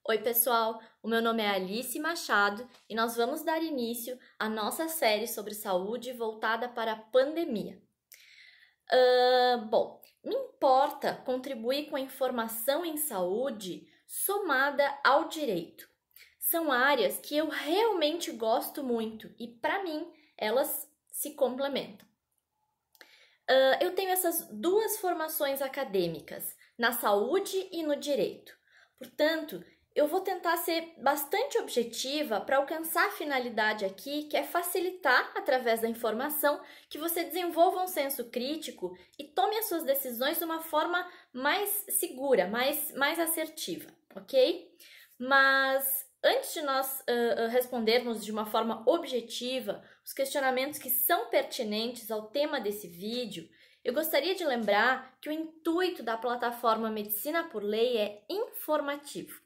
Oi, pessoal! O meu nome é Alice Machado e nós vamos dar início à nossa série sobre saúde voltada para a pandemia. Me importa contribuir com a informação em saúde somada ao direito. São áreas que eu realmente gosto muito e, para mim, elas se complementam. Eu tenho essas duas formações acadêmicas, na saúde e no direito. Portanto, eu vou tentar ser bastante objetiva para alcançar a finalidade aqui, que é facilitar, através da informação, que você desenvolva um senso crítico e tome as suas decisões de uma forma mais segura, mais assertiva, ok? Mas antes de nós respondermos de uma forma objetiva os questionamentos que são pertinentes ao tema desse vídeo, eu gostaria de lembrar que o intuito da plataforma Medicina por Lei é informativo.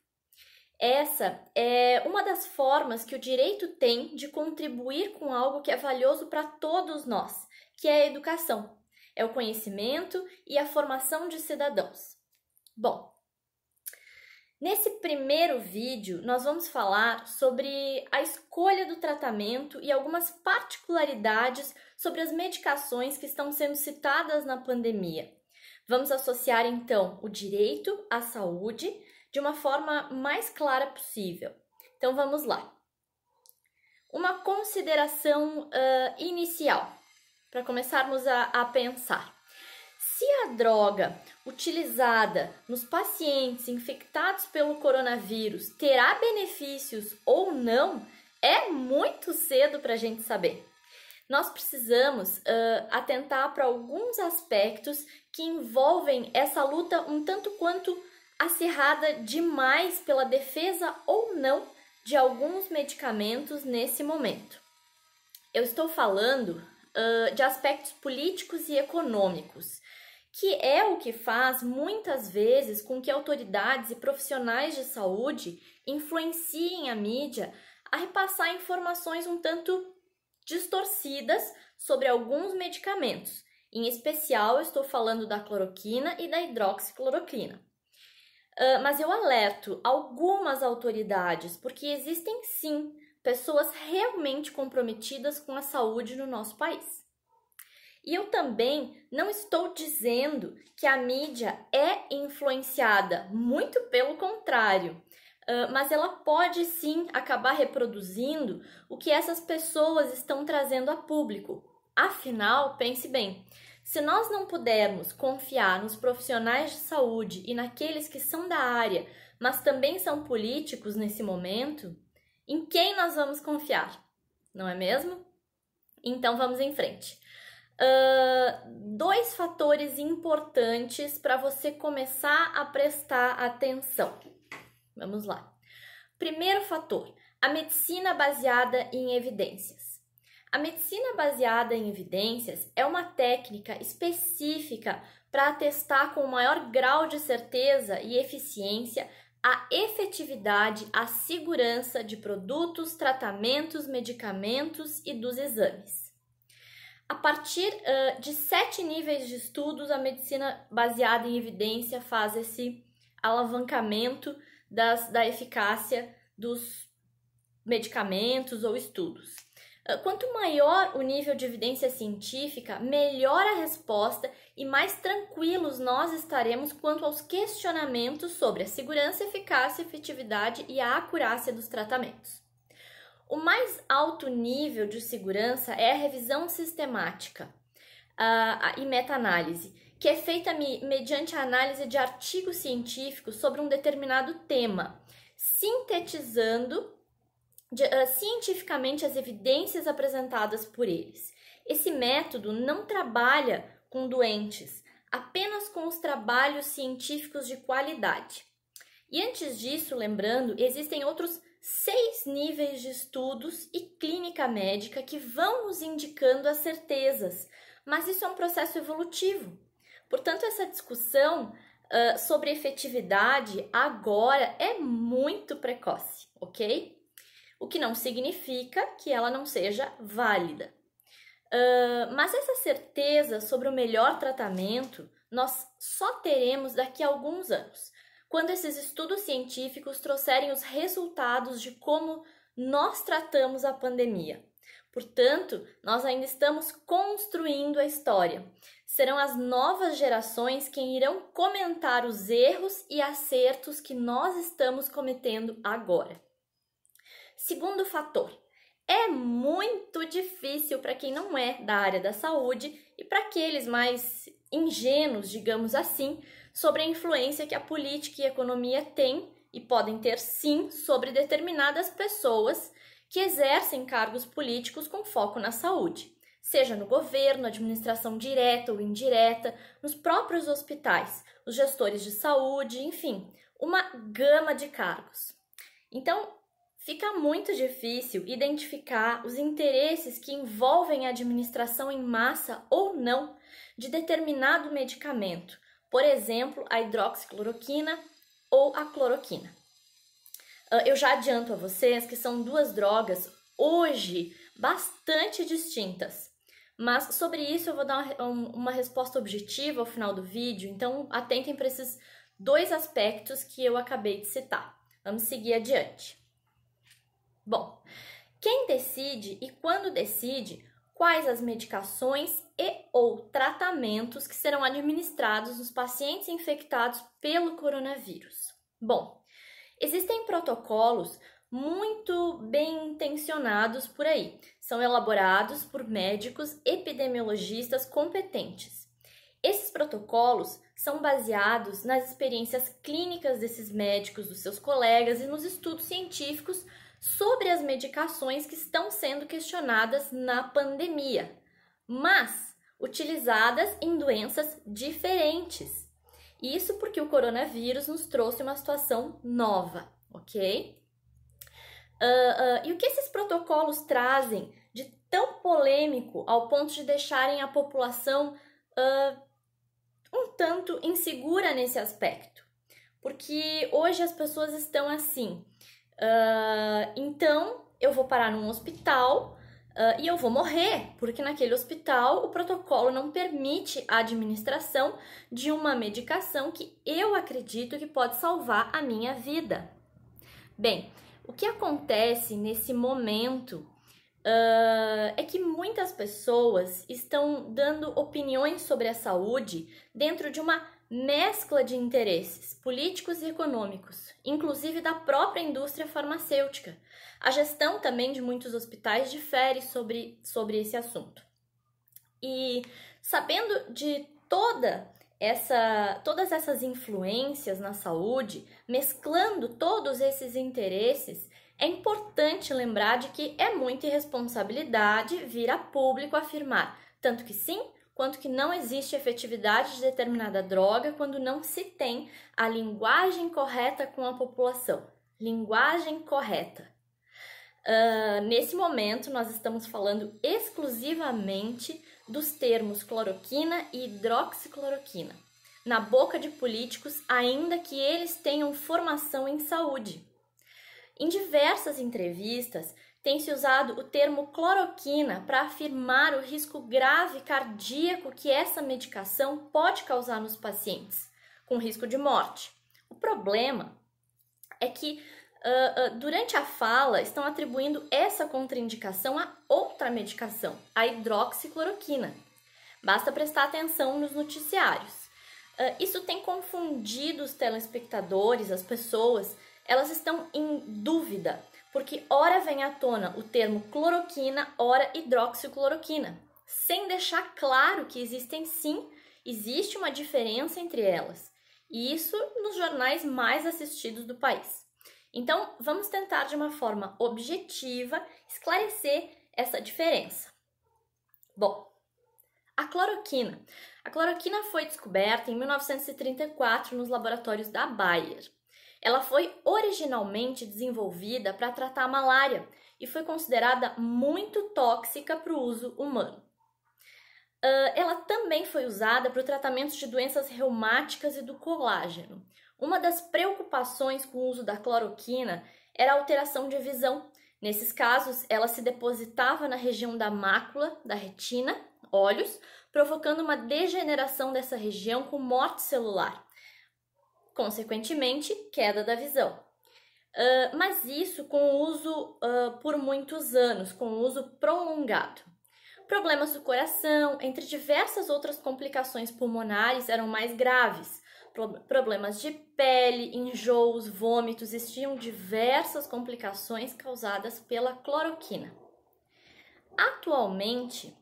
Essa é uma das formas que o direito tem de contribuir com algo que é valioso para todos nós, que é a educação, é o conhecimento e a formação de cidadãos. Bom, nesse primeiro vídeo nós vamos falar sobre a escolha do tratamento e algumas particularidades sobre as medicações que estão sendo citadas na pandemia. Vamos associar então o direito à saúde de uma forma mais clara possível. Então vamos lá. Uma consideração inicial, para começarmos a pensar. Se a droga utilizada nos pacientes infectados pelo coronavírus terá benefícios ou não, é muito cedo para a gente saber. Nós precisamos atentar para alguns aspectos que envolvem essa luta um tanto quanto acirrada demais pela defesa ou não de alguns medicamentos nesse momento. Eu estou falando de aspectos políticos e econômicos, que é o que faz muitas vezes com que autoridades e profissionais de saúde influenciem a mídia a repassar informações um tanto distorcidas sobre alguns medicamentos. Em especial, eu estou falando da cloroquina e da hidroxicloroquina. Mas eu alerto algumas autoridades, porque existem sim pessoas realmente comprometidas com a saúde no nosso país. E eu também não estou dizendo que a mídia é influenciada, muito pelo contrário, mas ela pode sim acabar reproduzindo o que essas pessoas estão trazendo a público. Afinal, pense bem, se nós não pudermos confiar nos profissionais de saúde e naqueles que são da área, mas também são políticos nesse momento, em quem nós vamos confiar? Não é mesmo? Então vamos em frente. Dois fatores importantes para você começar a prestar atenção. Vamos lá. Primeiro fator, a medicina baseada em evidências. A medicina baseada em evidências é uma técnica específica para atestar com o maior grau de certeza e eficiência a efetividade, a segurança de produtos, tratamentos, medicamentos e dos exames. A partir de 7 níveis de estudos, a medicina baseada em evidência faz esse alavancamento da eficácia dos medicamentos ou estudos. Quanto maior o nível de evidência científica, melhor a resposta e mais tranquilos nós estaremos quanto aos questionamentos sobre a segurança, eficácia, efetividade e a acurácia dos tratamentos. O mais alto nível de segurança é a revisão sistemática e meta-análise, que é feita mediante a análise de artigos científicos sobre um determinado tema, sintetizando cientificamente as evidências apresentadas por eles. Esse método não trabalha com doentes, apenas com os trabalhos científicos de qualidade. E antes disso, lembrando, existem outros 6 níveis de estudos e clínica médica que vão nos indicando as certezas, mas isso é um processo evolutivo. Portanto, essa discussão sobre efetividade agora é muito precoce, ok? O que não significa que ela não seja válida. Mas essa certeza sobre o melhor tratamento nós só teremos daqui a alguns anos, quando esses estudos científicos trouxerem os resultados de como nós tratamos a pandemia. Portanto, nós ainda estamos construindo a história. Serão as novas gerações quem irão comentar os erros e acertos que nós estamos cometendo agora. Segundo fator, é muito difícil para quem não é da área da saúde e para aqueles mais ingênuos, digamos assim, sobre a influência que a política e a economia têm e podem ter sim sobre determinadas pessoas que exercem cargos políticos com foco na saúde, seja no governo, administração direta ou indireta, nos próprios hospitais, os gestores de saúde, enfim, uma gama de cargos. Então, fica muito difícil identificar os interesses que envolvem a administração em massa ou não de determinado medicamento, por exemplo, a hidroxicloroquina ou a cloroquina. Eu já adianto a vocês que são duas drogas hoje bastante distintas, mas sobre isso eu vou dar uma resposta objetiva ao final do vídeo, então atentem para esses dois aspectos que eu acabei de citar. Vamos seguir adiante. Bom, quem decide e quando decide quais as medicações e ou tratamentos que serão administrados nos pacientes infectados pelo coronavírus? Bom, existem protocolos muito bem intencionados por aí. São elaborados por médicos epidemiologistas competentes. Esses protocolos são baseados nas experiências clínicas desses médicos, dos seus colegas e nos estudos científicos sobre as medicações que estão sendo questionadas na pandemia, mas utilizadas em doenças diferentes. Isso porque o coronavírus nos trouxe uma situação nova, ok? E o que esses protocolos trazem de tão polêmico ao ponto de deixarem a população um tanto insegura nesse aspecto? Porque hoje as pessoas estão assim, então eu vou parar num hospital e eu vou morrer, porque naquele hospital o protocolo não permite a administração de uma medicação que eu acredito que pode salvar a minha vida. Bem, o que acontece nesse momento é que muitas pessoas estão dando opiniões sobre a saúde dentro de uma mescla de interesses políticos e econômicos, inclusive da própria indústria farmacêutica. A gestão também de muitos hospitais difere sobre esse assunto. E sabendo de todas essas influências na saúde, mesclando todos esses interesses, é importante lembrar de que é muita irresponsabilidade vir a público afirmar tanto que sim, quanto que não existe efetividade de determinada droga quando não se tem a linguagem correta com a população. Linguagem correta. Nesse momento, nós estamos falando exclusivamente dos termos cloroquina e hidroxicloroquina, na boca de políticos, ainda que eles tenham formação em saúde. Em diversas entrevistas, tem-se usado o termo cloroquina para afirmar o risco grave cardíaco que essa medicação pode causar nos pacientes, com risco de morte. O problema é que durante a fala estão atribuindo essa contraindicação a outra medicação, a hidroxicloroquina. Basta prestar atenção nos noticiários. Isso tem confundido os telespectadores, as pessoas. Elas estão em dúvida, porque ora vem à tona o termo cloroquina, ora hidroxicloroquina, sem deixar claro que existe uma diferença entre elas. E isso nos jornais mais assistidos do país. Então, vamos tentar de uma forma objetiva esclarecer essa diferença. Bom, a cloroquina. A cloroquina foi descoberta em 1934 nos laboratórios da Bayer. Ela foi originalmente desenvolvida para tratar a malária e foi considerada muito tóxica para o uso humano. Ela também foi usada para o tratamento de doenças reumáticas e do colágeno. Uma das preocupações com o uso da cloroquina era a alteração de visão. Nesses casos, ela se depositava na região da mácula, da retina, olhos, provocando uma degeneração dessa região com morte celular. consequentemente, queda da visão. Mas isso com o uso por muitos anos, com o uso prolongado. Problemas do coração, entre diversas outras complicações pulmonares, eram mais graves. Problemas de pele, enjoos, vômitos, existiam diversas complicações causadas pela cloroquina. Atualmente,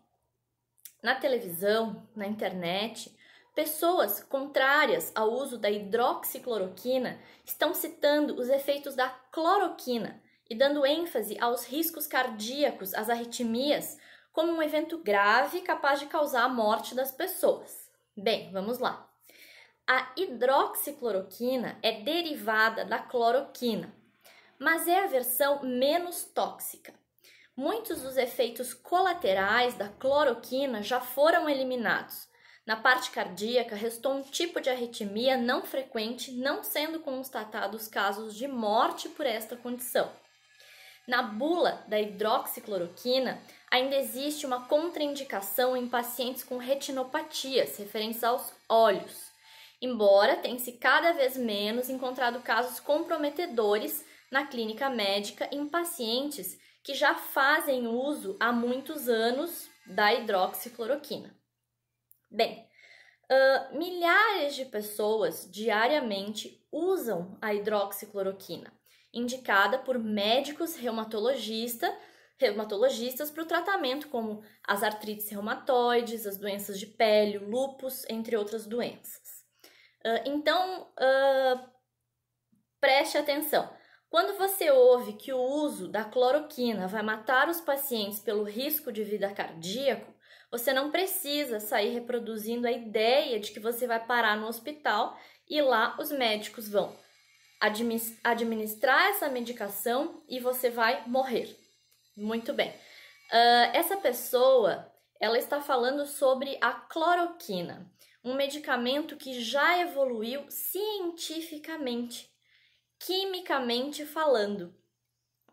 na televisão, na internet, pessoas contrárias ao uso da hidroxicloroquina estão citando os efeitos da cloroquina e dando ênfase aos riscos cardíacos, às arritmias, como um evento grave capaz de causar a morte das pessoas. Bem, vamos lá. A hidroxicloroquina é derivada da cloroquina, mas é a versão menos tóxica. Muitos dos efeitos colaterais da cloroquina já foram eliminados. Na parte cardíaca, restou um tipo de arritmia não frequente, não sendo constatados casos de morte por esta condição. Na bula da hidroxicloroquina, ainda existe uma contraindicação em pacientes com retinopatias referentes aos olhos, embora tenha-se cada vez menos encontrado casos comprometedores na clínica médica em pacientes que já fazem uso há muitos anos da hidroxicloroquina. Bem, milhares de pessoas diariamente usam a hidroxicloroquina, indicada por médicos reumatologistas para o tratamento como as artrites reumatoides, as doenças de pele, o lúpus, entre outras doenças. Então, preste atenção. Quando você ouve que o uso da cloroquina vai matar os pacientes pelo risco de vida cardíaco, você não precisa sair reproduzindo a ideia de que você vai parar no hospital e lá os médicos vão administrar essa medicação e você vai morrer. Muito bem. Essa pessoa, ela está falando sobre a cloroquina, um medicamento que já evoluiu cientificamente, quimicamente falando.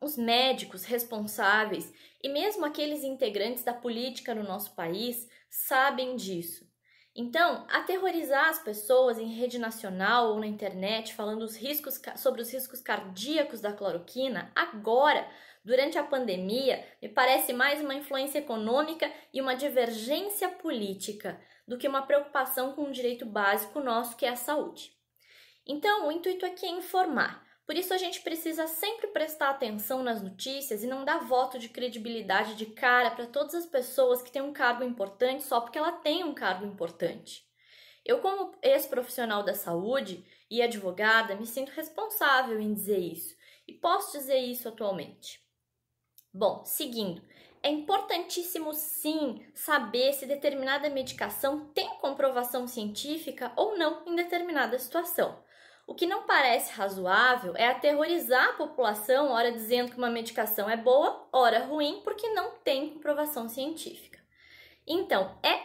Os médicos responsáveis e mesmo aqueles integrantes da política no nosso país sabem disso. Então, aterrorizar as pessoas em rede nacional ou na internet falando sobre os riscos cardíacos da cloroquina agora, durante a pandemia, me parece mais uma influência econômica e uma divergência política do que uma preocupação com um direito básico nosso, que é a saúde. Então, o intuito aqui é informar. Por isso, a gente precisa sempre prestar atenção nas notícias e não dar voto de credibilidade de cara para todas as pessoas que têm um cargo importante só porque ela tem um cargo importante. Eu, como ex-profissional da saúde e advogada, me sinto responsável em dizer isso e posso dizer isso atualmente. Bom, seguindo, é importantíssimo sim saber se determinada medicação tem comprovação científica ou não em determinada situação. O que não parece razoável é aterrorizar a população, ora dizendo que uma medicação é boa, ora ruim, porque não tem comprovação científica. Então, é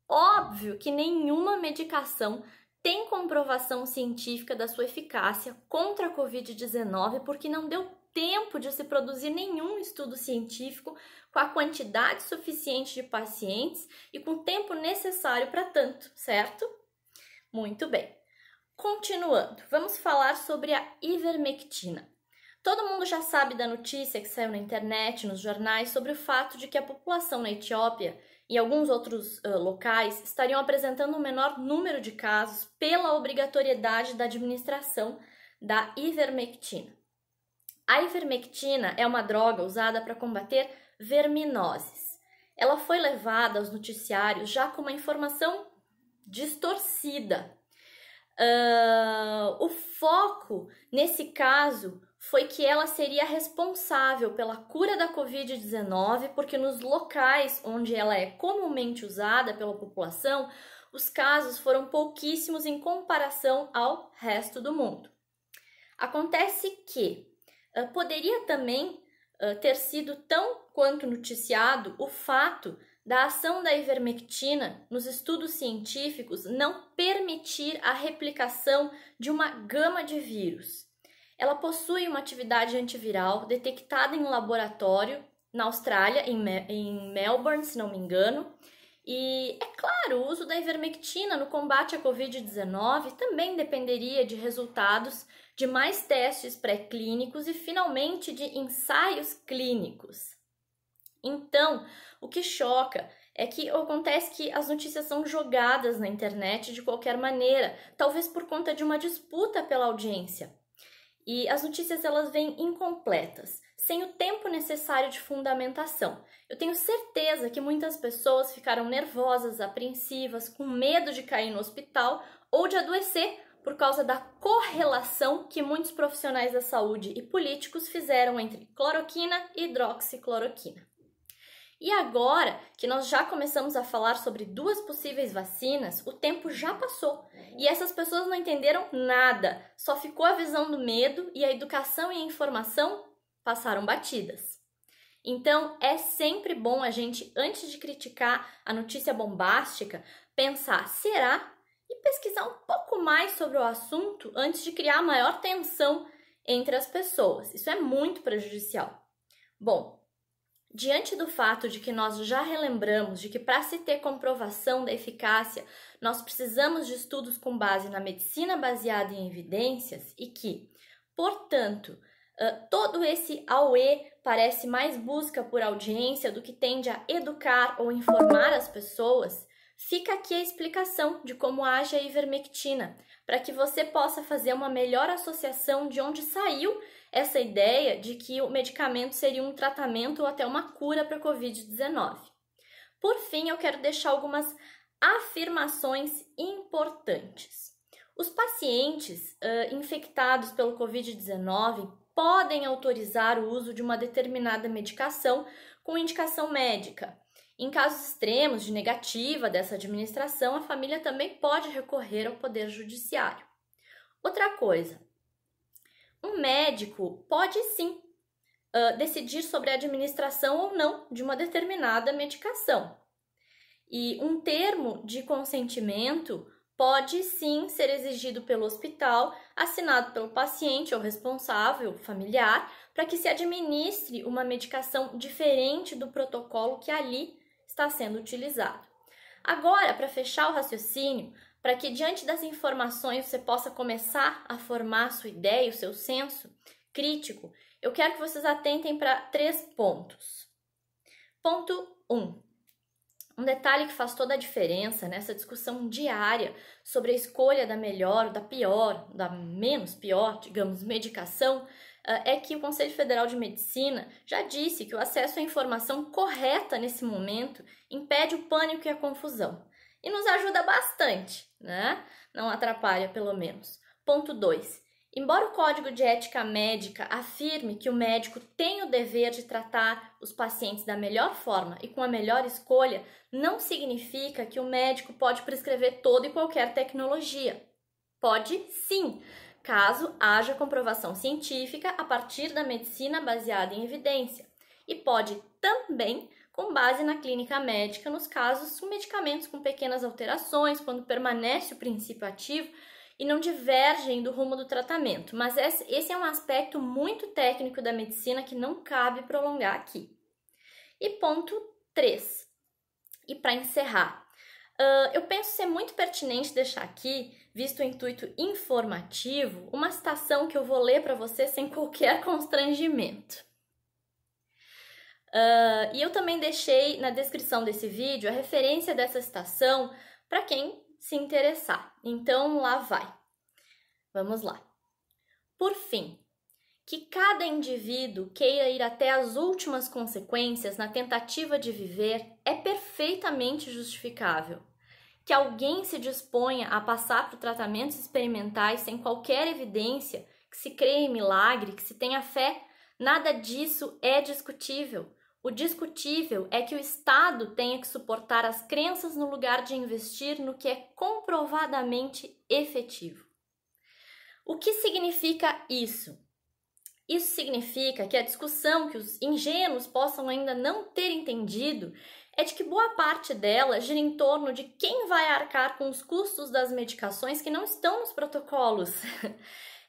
óbvio que nenhuma medicação tem comprovação científica da sua eficácia contra a Covid-19, porque não deu tempo de se produzir nenhum estudo científico com a quantidade suficiente de pacientes e com o tempo necessário para tanto, certo? Muito bem. Continuando, vamos falar sobre a ivermectina. Todo mundo já sabe da notícia que saiu na internet, nos jornais, sobre o fato de que a população na Etiópia e alguns outros locais estariam apresentando um menor número de casos pela obrigatoriedade da administração da ivermectina. A ivermectina é uma droga usada para combater verminoses. Ela foi levada aos noticiários já com uma informação distorcida. O foco, nesse caso, foi que ela seria responsável pela cura da Covid-19, porque nos locais onde ela é comumente usada pela população, os casos foram pouquíssimos em comparação ao resto do mundo. Acontece que poderia também ter sido tão quanto noticiado o fato da ação da ivermectina nos estudos científicos não permitir a replicação de uma gama de vírus. Ela possui uma atividade antiviral detectada em laboratório na Austrália, em Melbourne, se não me engano, E, é claro, o uso da ivermectina no combate à Covid-19 também dependeria de resultados de mais testes pré-clínicos e, finalmente, de ensaios clínicos. Então, o que choca é que acontece que as notícias são jogadas na internet de qualquer maneira, talvez por conta de uma disputa pela audiência. E as notícias elas vêm incompletas, sem o tempo necessário de fundamentação. Eu tenho certeza que muitas pessoas ficaram nervosas, apreensivas, com medo de cair no hospital ou de adoecer por causa da correlação que muitos profissionais da saúde e políticos fizeram entre cloroquina e hidroxicloroquina. E agora que nós já começamos a falar sobre 2 possíveis vacinas, o tempo já passou e essas pessoas não entenderam nada, só ficou a visão do medo e a educação e a informação passaram batidas. Então, é sempre bom a gente, antes de criticar a notícia bombástica, pensar, será? E pesquisar um pouco mais sobre o assunto antes de criar maior tensão entre as pessoas. Isso é muito prejudicial. Bom, diante do fato de que nós já relembramos de que para se ter comprovação da eficácia, nós precisamos de estudos com base na medicina baseada em evidências e que, portanto, todo esse auê parece mais busca por audiência do que tende a educar ou informar as pessoas, fica aqui a explicação de como age a ivermectina, para que você possa fazer uma melhor associação de onde saiu essa ideia de que o medicamento seria um tratamento ou até uma cura para a Covid-19. Por fim, eu quero deixar algumas afirmações importantes. Os pacientes infectados pelo Covid-19 podem autorizar o uso de uma determinada medicação com indicação médica. Em casos extremos de negativa dessa administração, a família também pode recorrer ao Poder Judiciário. Outra coisa, um médico pode sim decidir sobre a administração ou não de uma determinada medicação. E um termo de consentimento pode sim ser exigido pelo hospital, assinado pelo paciente ou responsável familiar, para que se administre uma medicação diferente do protocolo que ali está sendo utilizado. Agora, para fechar o raciocínio, para que diante das informações você possa começar a formar a sua ideia, o seu senso crítico, eu quero que vocês atentem para 3 pontos. Ponto 1. Um detalhe que faz toda a diferença nessa discussão diária sobre a escolha da melhor, da pior, da menos pior, digamos, medicação, é que o Conselho Federal de Medicina já disse que o acesso à informação correta nesse momento impede o pânico e a confusão. E nos ajuda bastante, né? Não atrapalha, pelo menos. Ponto 2. Embora o Código de Ética Médica afirme que o médico tem o dever de tratar os pacientes da melhor forma e com a melhor escolha, não significa que o médico pode prescrever toda e qualquer tecnologia. Pode sim, caso haja comprovação científica a partir da medicina baseada em evidência. E pode também com base na clínica médica nos casos com medicamentos com pequenas alterações, quando permanece o princípio ativo e não divergem do rumo do tratamento. Mas esse é um aspecto muito técnico da medicina que não cabe prolongar aqui. E ponto 3. E para encerrar, eu penso ser muito pertinente deixar aqui, visto o intuito informativo, uma citação que eu vou ler para você sem qualquer constrangimento. E eu também deixei na descrição desse vídeo a referência dessa citação para quem se interessar. Então, lá vai. Vamos lá. Por fim, que cada indivíduo queira ir até as últimas consequências na tentativa de viver é perfeitamente justificável. Que alguém se disponha a passar por tratamentos experimentais sem qualquer evidência, que se creia em milagre, que se tenha fé, nada disso é discutível. O discutível é que o Estado tenha que suportar as crenças no lugar de investir no que é comprovadamente efetivo. O que significa isso? Isso significa que a discussão que os ingênuos possam ainda não ter entendido é de que boa parte dela gira em torno de quem vai arcar com os custos das medicações que não estão nos protocolos.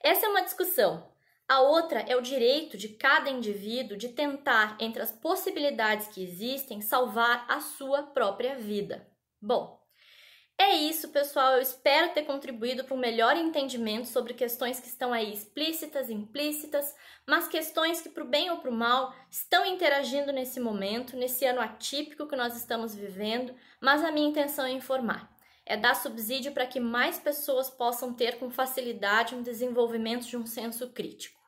Essa é uma discussão. A outra é o direito de cada indivíduo de tentar, entre as possibilidades que existem, salvar a sua própria vida. Bom, é isso, pessoal. Eu espero ter contribuído para um melhor entendimento sobre questões que estão aí explícitas, implícitas, mas questões que, para o bem ou para o mal, estão interagindo nesse momento, nesse ano atípico que nós estamos vivendo, mas a minha intenção é informar. É dar subsídio para que mais pessoas possam ter com facilidade um desenvolvimento de um senso crítico.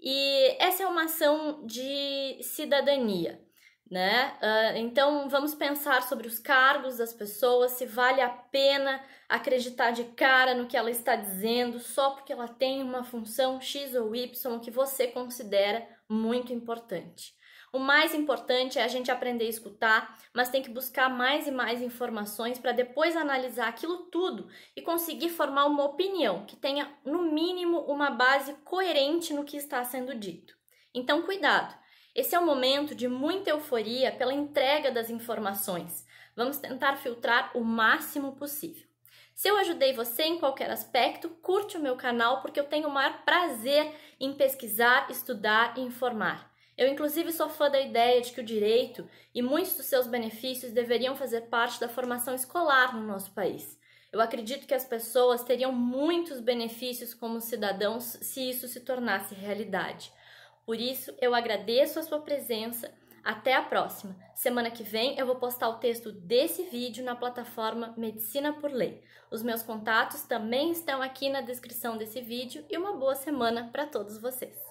E essa é uma ação de cidadania, né? Então, vamos pensar sobre os cargos das pessoas, se vale a pena acreditar de cara no que ela está dizendo só porque ela tem uma função X ou Y que você considera muito importante. O mais importante é a gente aprender a escutar, mas tem que buscar mais e mais informações para depois analisar aquilo tudo e conseguir formar uma opinião que tenha, no mínimo, uma base coerente no que está sendo dito. Então, cuidado! Esse é um momento de muita euforia pela entrega das informações. Vamos tentar filtrar o máximo possível. Se eu ajudei você em qualquer aspecto, curte o meu canal porque eu tenho o maior prazer em pesquisar, estudar e informar. Eu, inclusive, sou fã da ideia de que o direito e muitos dos seus benefícios deveriam fazer parte da formação escolar no nosso país. Eu acredito que as pessoas teriam muitos benefícios como cidadãos se isso se tornasse realidade. Por isso, eu agradeço a sua presença. Até a próxima. Semana que vem eu vou postar o texto desse vídeo na plataforma Medicina por Lei. Os meus contatos também estão aqui na descrição desse vídeo e uma boa semana para todos vocês.